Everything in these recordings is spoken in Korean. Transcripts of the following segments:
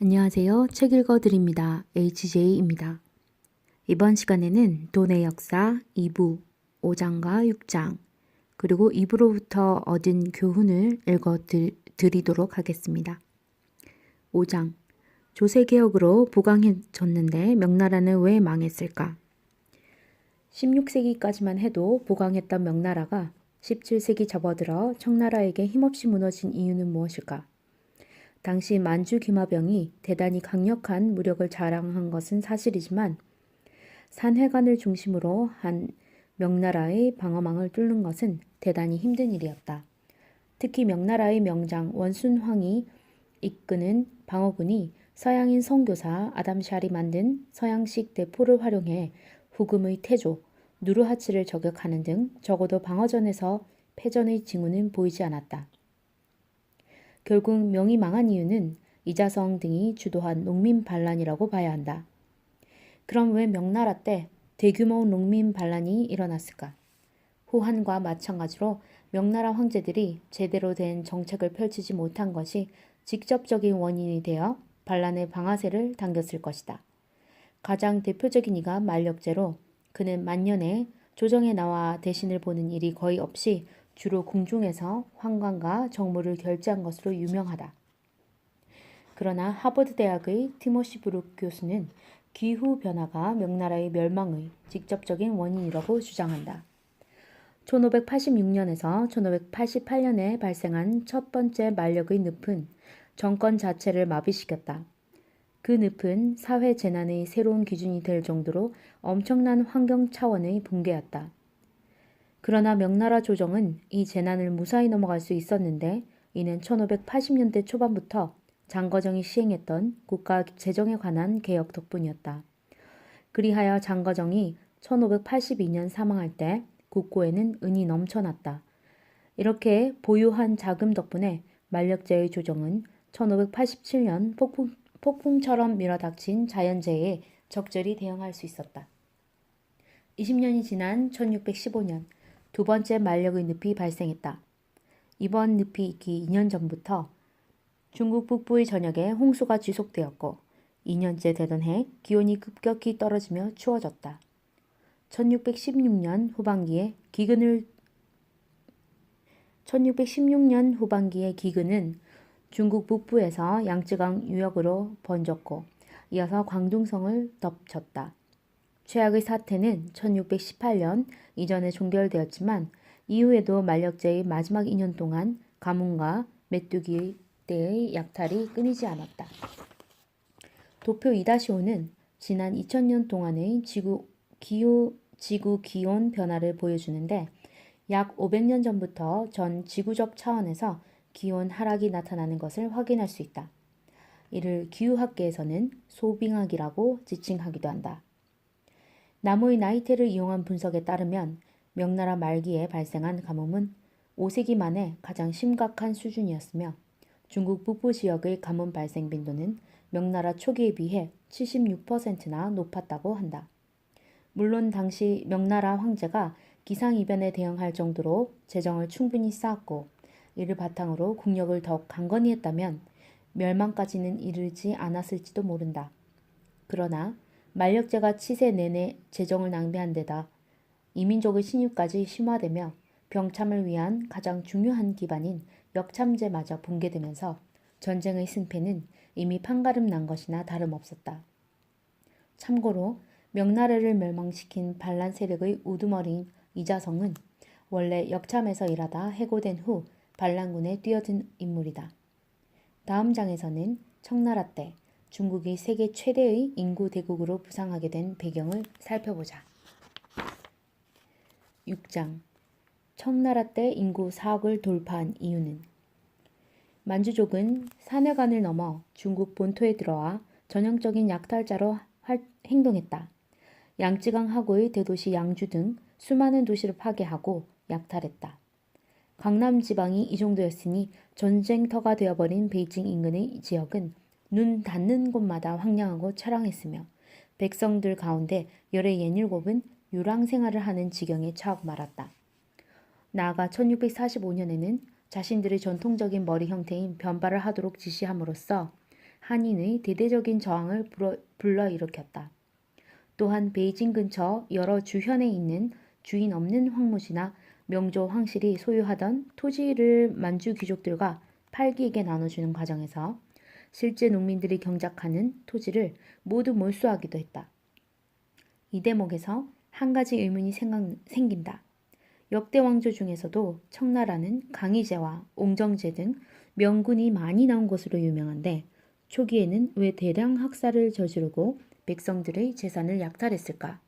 안녕하세요. 책 읽어드립니다. HJ입니다. 이번 시간에는 돈의 역사 2부 5장과 6장 그리고 2부로부터 얻은 교훈을 읽어드리도록 하겠습니다. 5장 조세개혁으로 부강해졌는데 명나라는 왜 망했을까? 16세기까지만 해도 부강했던 명나라가 17세기 접어들어 청나라에게 힘없이 무너진 이유는 무엇일까? 당시 만주 귀마병이 대단히 강력한 무력을 자랑한 것은 사실이지만 산회관을 중심으로 한 명나라의 방어망을 뚫는 것은 대단히 힘든 일이었다. 특히 명나라의 명장 원순황이 이끄는 방어군이 서양인 선교사 아담샬이 만든 서양식 대포를 활용해 후금의 태조, 누르하치를 저격하는 등 적어도 방어전에서 패전의 징후는 보이지 않았다. 결국 명이 망한 이유는 이자성 등이 주도한 농민 반란이라고 봐야 한다. 그럼 왜 명나라 때 대규모 농민 반란이 일어났을까? 후한과 마찬가지로 명나라 황제들이 제대로 된 정책을 펼치지 못한 것이 직접적인 원인이 되어 반란의 방아쇠를 당겼을 것이다. 가장 대표적인 이가 만력제로 그는 만년에 조정에 나와 대신을 보는 일이 거의 없이 주로 궁중에서 황관과 정무를 결제한 것으로 유명하다. 그러나 하버드 대학의 티모시 브룩 교수는 기후 변화가 명나라의 멸망의 직접적인 원인이라고 주장한다. 1586년에서 1588년에 발생한 첫 번째 만력의 늪은 정권 자체를 마비시켰다. 그 늪은 사회 재난의 새로운 기준이 될 정도로 엄청난 환경 차원의 붕괴였다. 그러나 명나라 조정은 이 재난을 무사히 넘어갈 수 있었는데 이는 1580년대 초반부터 장거정이 시행했던 국가 재정에 관한 개혁 덕분이었다. 그리하여 장거정이 1582년 사망할 때 국고에는 은이 넘쳐났다. 이렇게 보유한 자금 덕분에 만력제의 조정은 1587년 폭풍처럼 밀어닥친 자연재해에 적절히 대응할 수 있었다. 20년이 지난 1615년 두 번째 만력의 늪이 발생했다. 이번 늪이 있기 2년 전부터 중국 북부의 전역에 홍수가 지속되었고 2년째 되던 해 기온이 급격히 떨어지며 추워졌다. 1616년 후반기에 기근은 중국 북부에서 양쯔강 유역으로 번졌고 이어서 광둥성을 덮쳤다. 최악의 사태는 1618년 이전에 종결되었지만 이후에도 만력제의 마지막 2년 동안 가뭄과 메뚜기 때의 약탈이 끊이지 않았다. 도표 2-5는 지난 2000년 동안의 지구 기온 변화를 보여주는데 약 500년 전부터 전 지구적 차원에서 기온 하락이 나타나는 것을 확인할 수 있다. 이를 기후학계에서는 소빙학이라고 지칭하기도 한다. 나무의 나이테를 이용한 분석에 따르면 명나라 말기에 발생한 가뭄은 5세기 만에 가장 심각한 수준이었으며 중국 북부 지역의 가뭄 발생 빈도는 명나라 초기에 비해 76%나 높았다고 한다. 물론 당시 명나라 황제가 기상이변에 대응할 정도로 재정을 충분히 쌓았고 이를 바탕으로 국력을 더욱 강건히 했다면 멸망까지는 이르지 않았을지도 모른다. 그러나 만력제가 치세 내내 재정을 낭비한 데다 이민족의 신유까지 심화되며 병참을 위한 가장 중요한 기반인 역참제마저 붕괴되면서 전쟁의 승패는 이미 판가름 난 것이나 다름없었다. 참고로 명나라를 멸망시킨 반란 세력의 우두머리인 이자성은 원래 역참에서 일하다 해고된 후 반란군에 뛰어든 인물이다. 다음 장에서는 청나라 때 중국이 세계 최대의 인구 대국으로 부상하게 된 배경을 살펴보자. 6장 청나라 때 인구 4억을 돌파한 이유는 만주족은 산해관을 넘어 중국 본토에 들어와 전형적인 약탈자로 행동했다. 양쯔강 하구의 대도시 양주 등 수많은 도시를 파괴하고 약탈했다. 강남 지방이 이 정도였으니 전쟁터가 되어버린 베이징 인근의 지역은 눈 닿는 곳마다 황량하고 처량했으며 백성들 가운데 열의 67은 유랑 생활을 하는 지경에 처하고 말았다. 나아가 1645년에는 자신들의 전통적인 머리 형태인 변발을 하도록 지시함으로써 한인의 대대적인 저항을 불러일으켰다. 또한 베이징 근처 여러 주현에 있는 주인 없는 황무지나 명조 황실이 소유하던 토지를 만주 귀족들과 팔기에게 나눠주는 과정에서 실제 농민들이 경작하는 토지를 모두 몰수하기도 했다. 이 대목에서 한 가지 의문이 생긴다. 역대 왕조 중에서도 청나라는 강희제와 옹정제 등 명군이 많이 나온 것으로 유명한데 초기에는 왜 대량 학살을 저지르고 백성들의 재산을 약탈했을까?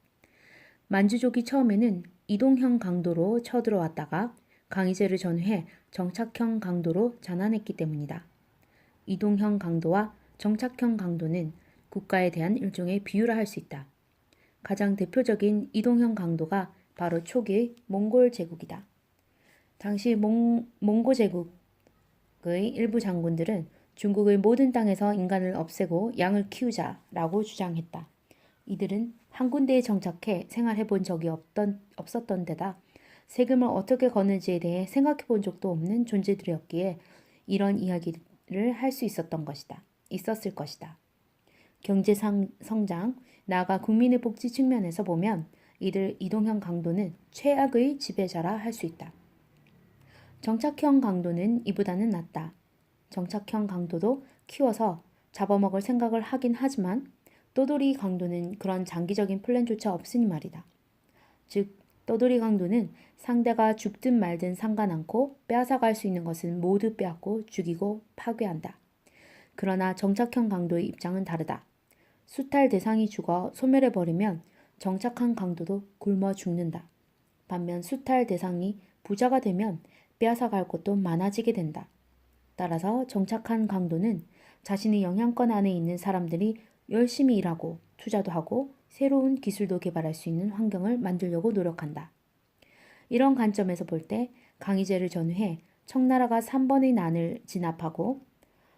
만주족이 처음에는 이동형 강도로 쳐들어왔다가 강희제를 전후해 정착형 강도로 전환했기 때문이다. 이동형 강도와 정착형 강도는 국가에 대한 일종의 비유라 할 수 있다. 가장 대표적인 이동형 강도가 바로 초기의 몽골 제국이다. 당시 몽고 제국의 일부 장군들은 중국의 모든 땅에서 인간을 없애고 양을 키우자라고 주장했다. 이들은 한 군데에 정착해 생활해 본 적이 없었던 데다 세금을 어떻게 걷는지에 대해 생각해 본 적도 없는 존재들이었기에 이런 이야기를 할 수 있었을 것이다. 경제 성장, 나아가 국민의 복지 측면에서 보면 이들 이동형 강도는 최악의 지배자라 할 수 있다. 정착형 강도는 이보다는 낫다. 정착형 강도도 키워서 잡아먹을 생각을 하긴 하지만 떠돌이 강도는 그런 장기적인 플랜조차 없으니 말이다. 즉 떠돌이 강도는 상대가 죽든 말든 상관 않고 빼앗아갈 수 있는 것은 모두 빼앗고 죽이고 파괴한다. 그러나 정착형 강도의 입장은 다르다. 수탈 대상이 죽어 소멸해버리면 정착한 강도도 굶어 죽는다. 반면 수탈 대상이 부자가 되면 빼앗아갈 것도 많아지게 된다. 따라서 정착한 강도는 자신의 영향권 안에 있는 사람들이 열심히 일하고 투자도 하고 새로운 기술도 개발할 수 있는 환경을 만들려고 노력한다. 이런 관점에서 볼 때 강희제를 전후해 청나라가 3번의 난을 진압하고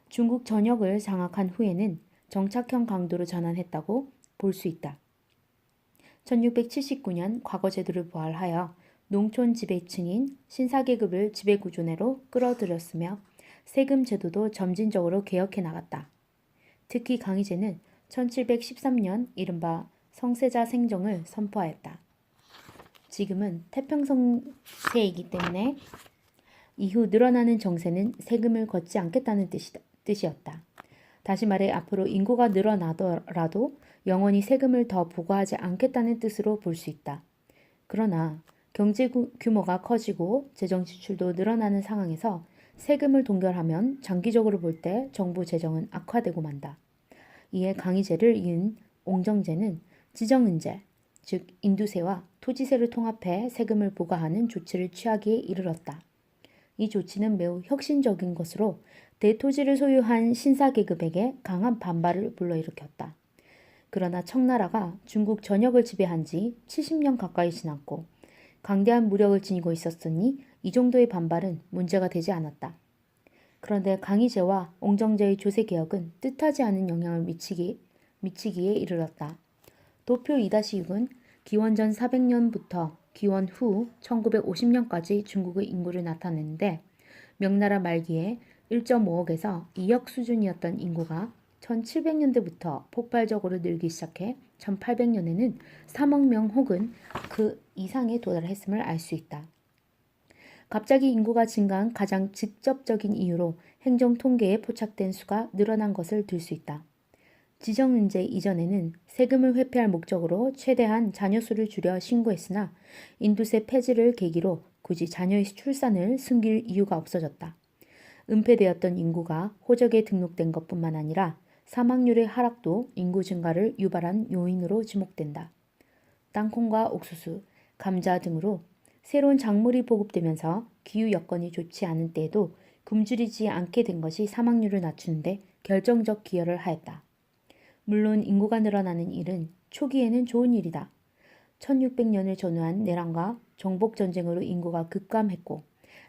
중국 전역을 장악한 후에는 정착형 강도로 전환했다고 볼 수 있다. 1679년 과거 제도를 부활하여 농촌 지배층인 신사계급을 지배구조내로 끌어들였으며 세금 제도도 점진적으로 개혁해 나갔다. 특히 강희제는 1713년 이른바 성세자 생정을 선포하였다. 지금은 태평성세이기 때문에 이후 늘어나는 정세는 세금을 걷지 않겠다는 뜻이었다. 다시 말해 앞으로 인구가 늘어나더라도 영원히 세금을 더 부과하지 않겠다는 뜻으로 볼 수 있다. 그러나 경제 규모가 커지고 재정 지출도 늘어나는 상황에서 세금을 동결하면 장기적으로 볼 때 정부 재정은 악화되고 만다. 이에 강희제를 이은 옹정제는 지정은제, 즉 인두세와 토지세를 통합해 세금을 부과하는 조치를 취하기에 이르렀다. 이 조치는 매우 혁신적인 것으로 대토지를 소유한 신사계급에게 강한 반발을 불러일으켰다. 그러나 청나라가 중국 전역을 지배한 지 70년 가까이 지났고 강대한 무력을 지니고 있었으니 이 정도의 반발은 문제가 되지 않았다. 그런데 강희제와 옹정제의 조세개혁은 뜻하지 않은 영향을 미치기에 이르렀다. 도표 2-6은 기원전 400년부터 기원 후 1950년까지 중국의 인구를 나타내는데 명나라 말기에 1.5억에서 2억 수준이었던 인구가 1700년대부터 폭발적으로 늘기 시작해 1800년에는 3억 명 혹은 그 이상에 도달했음을 알 수 있다. 갑자기 인구가 증가한 가장 직접적인 이유로 행정 통계에 포착된 수가 늘어난 것을 들 수 있다. 지정은제 이전에는 세금을 회피할 목적으로 최대한 자녀 수를 줄여 신고했으나 인두세 폐지를 계기로 굳이 자녀의 출산을 숨길 이유가 없어졌다. 은폐되었던 인구가 호적에 등록된 것뿐만 아니라 사망률의 하락도 인구 증가를 유발한 요인으로 지목된다. 땅콩과 옥수수, 감자 등으로 새로운 작물이 보급되면서 기후 여건이 좋지 않은 때에도 굶주리지 않게 된 것이 사망률을 낮추는데 결정적 기여를 하였다. 물론 인구가 늘어나는 일은 초기에는 좋은 일이다. 1600년을 전후한 내란과 정복전쟁으로 인구가 급감했고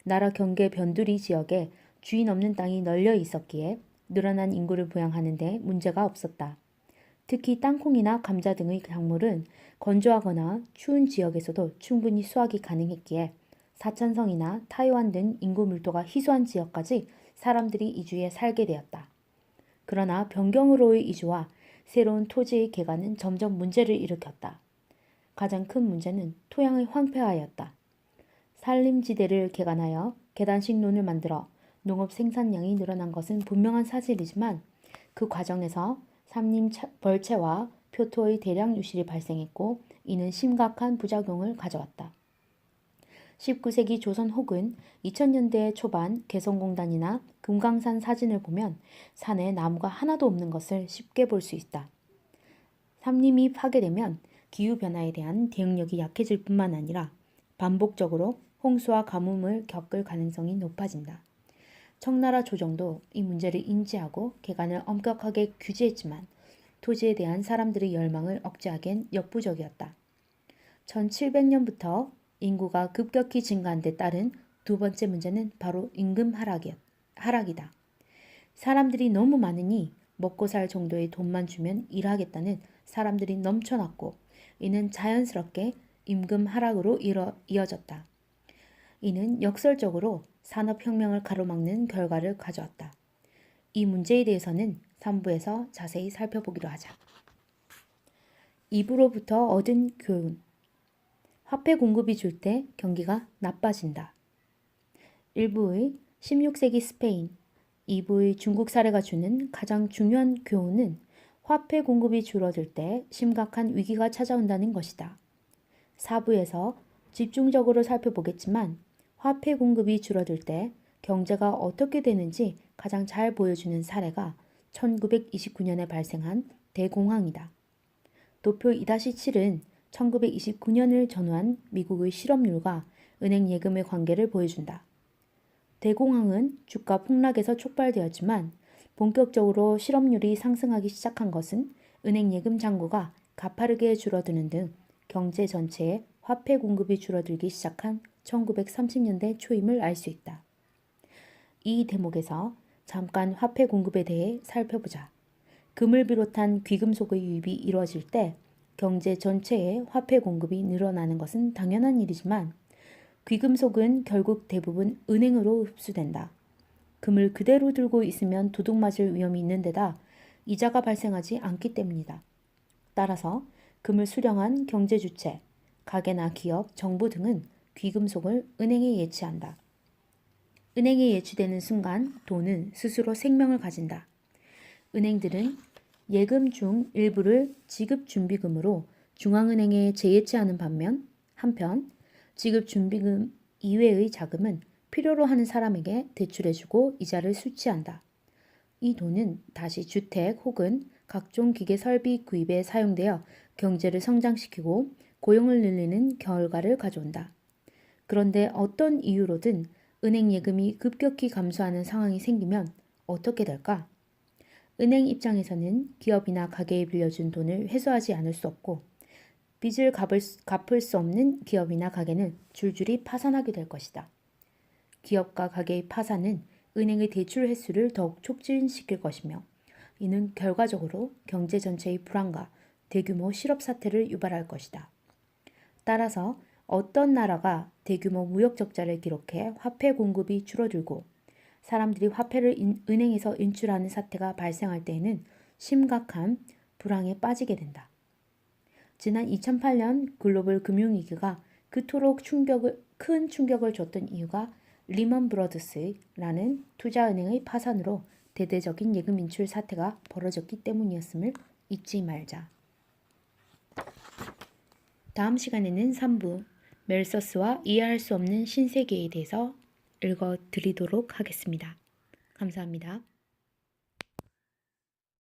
나라 경계 변두리 지역에 주인 없는 땅이 널려 있었기에 늘어난 인구를 부양하는 데 문제가 없었다. 특히 땅콩이나 감자 등의 작물은 건조하거나 추운 지역에서도 충분히 수확이 가능했기에 사천성이나 타이완 등 인구 밀도가 희소한 지역까지 사람들이 이주해 살게 되었다. 그러나 변경으로의 이주와 새로운 토지의 개간은 점점 문제를 일으켰다. 가장 큰 문제는 토양의 황폐화였다. 산림지대를 개간하여 계단식 논을 만들어 농업 생산량이 늘어난 것은 분명한 사실이지만 그 과정에서 산림 벌채와 표토의 대량 유실이 발생했고 이는 심각한 부작용을 가져왔다. 19세기 조선 혹은 2000년대 초반 개성공단이나 금강산 사진을 보면 산에 나무가 하나도 없는 것을 쉽게 볼 수 있다. 산림이 파괴되면 기후변화에 대한 대응력이 약해질 뿐만 아니라 반복적으로 홍수와 가뭄을 겪을 가능성이 높아진다. 청나라 조정도 이 문제를 인지하고 개간을 엄격하게 규제했지만 토지에 대한 사람들의 열망을 억제하기엔 역부족이었다. 1700년부터 인구가 급격히 증가한 데 따른 두 번째 문제는 바로 임금 하락이다. 사람들이 너무 많으니 먹고 살 정도의 돈만 주면 일하겠다는 사람들이 넘쳐났고 이는 자연스럽게 임금 하락으로 이어졌다. 이는 역설적으로 산업혁명을 가로막는 결과를 가져왔다. 이 문제에 대해서는 3부에서 자세히 살펴보기로 하자. 2부로부터 얻은 교훈. 화폐 공급이 줄 때 경기가 나빠진다. 1부의 16세기 스페인, 2부의 중국 사례가 주는 가장 중요한 교훈은 화폐 공급이 줄어들 때 심각한 위기가 찾아온다는 것이다. 4부에서 집중적으로 살펴보겠지만 화폐 공급이 줄어들 때 경제가 어떻게 되는지 가장 잘 보여주는 사례가 1929년에 발생한 대공황이다. 도표 2-7은 1929년을 전후한 미국의 실업률과 은행 예금의 관계를 보여준다. 대공황은 주가 폭락에서 촉발되었지만 본격적으로 실업률이 상승하기 시작한 것은 은행 예금 잔고가 가파르게 줄어드는 등 경제 전체의 화폐 공급이 줄어들기 시작한 1930년대 초임을 알 수 있다. 이 대목에서 잠깐 화폐 공급에 대해 살펴보자. 금을 비롯한 귀금속의 유입이 이루어질 때 경제 전체의 화폐 공급이 늘어나는 것은 당연한 일이지만 귀금속은 결국 대부분 은행으로 흡수된다. 금을 그대로 들고 있으면 도둑 맞을 위험이 있는 데다 이자가 발생하지 않기 때문이다. 따라서 금을 수령한 경제 주체, 가게나 기업, 정부 등은 귀금속을 은행에 예치한다. 은행에 예치되는 순간 돈은 스스로 생명을 가진다. 은행들은 예금 중 일부를 지급준비금으로 중앙은행에 재예치하는 반면 한편 지급준비금 이외의 자금은 필요로 하는 사람에게 대출해주고 이자를 수취한다. 이 돈은 다시 주택 혹은 각종 기계 설비 구입에 사용되어 경제를 성장시키고 고용을 늘리는 결과를 가져온다. 그런데 어떤 이유로든 은행 예금이 급격히 감소하는 상황이 생기면 어떻게 될까? 은행 입장에서는 기업이나 가게에 빌려준 돈을 회수하지 않을 수 없고 빚을 갚을 수 없는 기업이나 가게는 줄줄이 파산하게 될 것이다. 기업과 가게의 파산은 은행의 대출 횟수를 더욱 촉진시킬 것이며 이는 결과적으로 경제 전체의 불안과 대규모 실업 사태를 유발할 것이다. 따라서 어떤 나라가 대규모 무역 적자를 기록해 화폐 공급이 줄어들고 사람들이 화폐를 은행에서 인출하는 사태가 발생할 때에는 심각한 불황에 빠지게 된다. 지난 2008년 글로벌 금융위기가 그토록 큰 충격을 줬던 이유가 리먼 브러더스라는 투자은행의 파산으로 대대적인 예금 인출 사태가 벌어졌기 때문이었음을 잊지 말자. 다음 시간에는 3부 멜서스와 이해할 수 없는 신세계에 대해서 읽어드리도록 하겠습니다. 감사합니다.